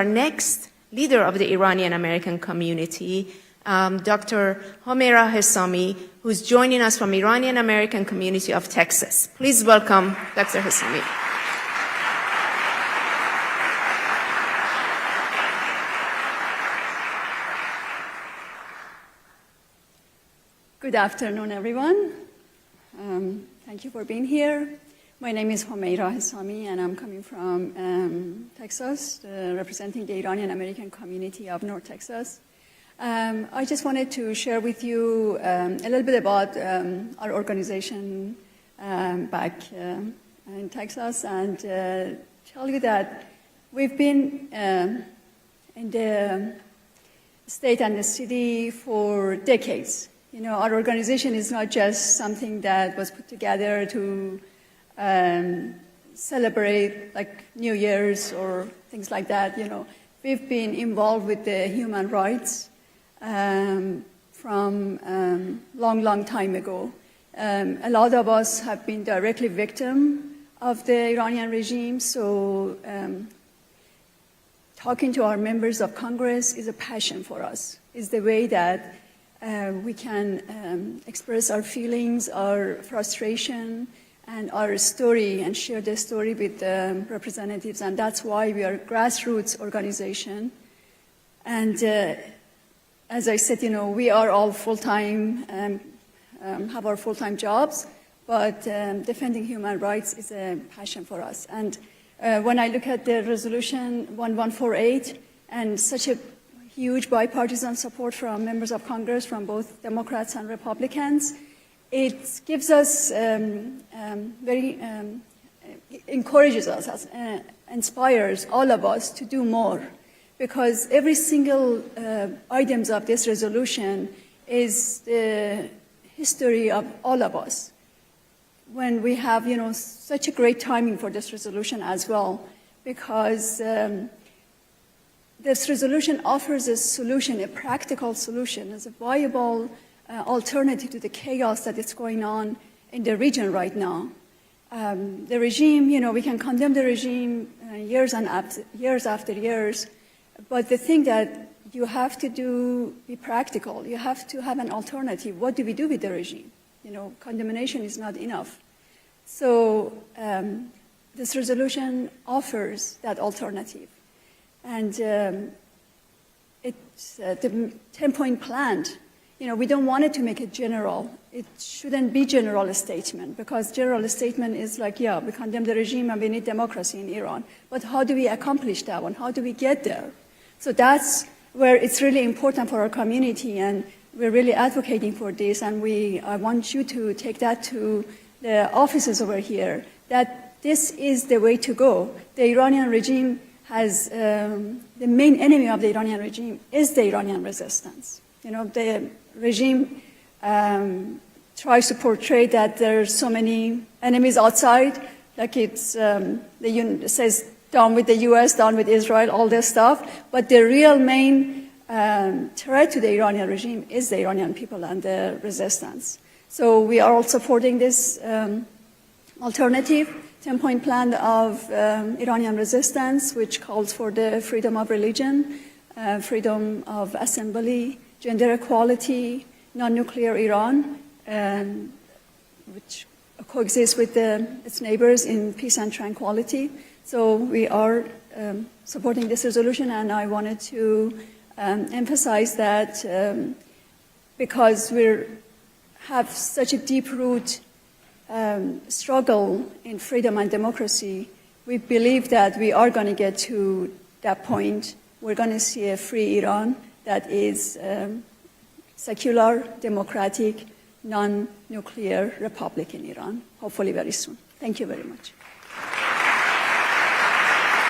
Our next leader of the Iranian American community, Dr. Homaira Hessami, who's joining us from Iranian American community of Texas. Please welcome Dr. Hessami. Good afternoon, everyone. Thank you for being here. My name is Homaira Hessami, and I'm coming from Texas, representing the Iranian American community of North Texas. I just wanted to share with you a little bit about our organization back in Texas and tell you that we've been in the state and the city for decades. You know, our organization is not just something that was put together to celebrate like New Year's or things like that. You know, we've been involved with the human rights from long time ago. A lot of us have been directly victim of the Iranian regime, so talking to our members of Congress is a passion for us. Is the way that we can express our feelings, our frustration, and our story, and share the story with the representatives. And that's why we are a grassroots organization. And as I said, you know, we are all full-time, have our full-time jobs, but defending human rights is a passion for us. And when I look at the resolution 1148 and such a huge bipartisan support from members of Congress from both Democrats and Republicans, it gives us encourages us, inspires all of us to do more, because every single items of this resolution is the history of all of us. When we have, you know, such a great timing for this resolution as well, because this resolution offers a solution, a practical solution, as a viable alternative to the chaos that is going on in the region right now. The regime, you know, we can condemn the regime years after years, but the thing that you have to do, be practical. You have to have an alternative. What do we do with the regime? You know, condemnation is not enough. So this resolution offers that alternative. And it's the 10-point plan. You know, we don't want it to make it general. It shouldn't be general statement, because general statement is like, yeah, we condemn the regime and we need democracy in Iran. But how do we accomplish that one? How do we get there? So that's where it's really important for our community, and we're really advocating for this. And I want you to take that to the offices over here, that this is the way to go. The Iranian regime has, the main enemy of the Iranian regime is the Iranian resistance. You know, the regime tries to portray that there's so many enemies outside, like it's, it says down with the US, down with Israel, all this stuff. But the real main threat to the Iranian regime is the Iranian people and the resistance. So we are all supporting this alternative 10-point plan of Iranian resistance, which calls for the freedom of religion, freedom of assembly, gender equality, non-nuclear Iran, which coexists with its neighbors in peace and tranquility. So we are supporting this resolution, and I wanted to emphasize that because we have such a deep-root struggle in freedom and democracy, we believe that we are going to get to that point. We're going to see a free Iran that is secular, democratic, non-nuclear republic in Iran, hopefully very soon. Thank you very much.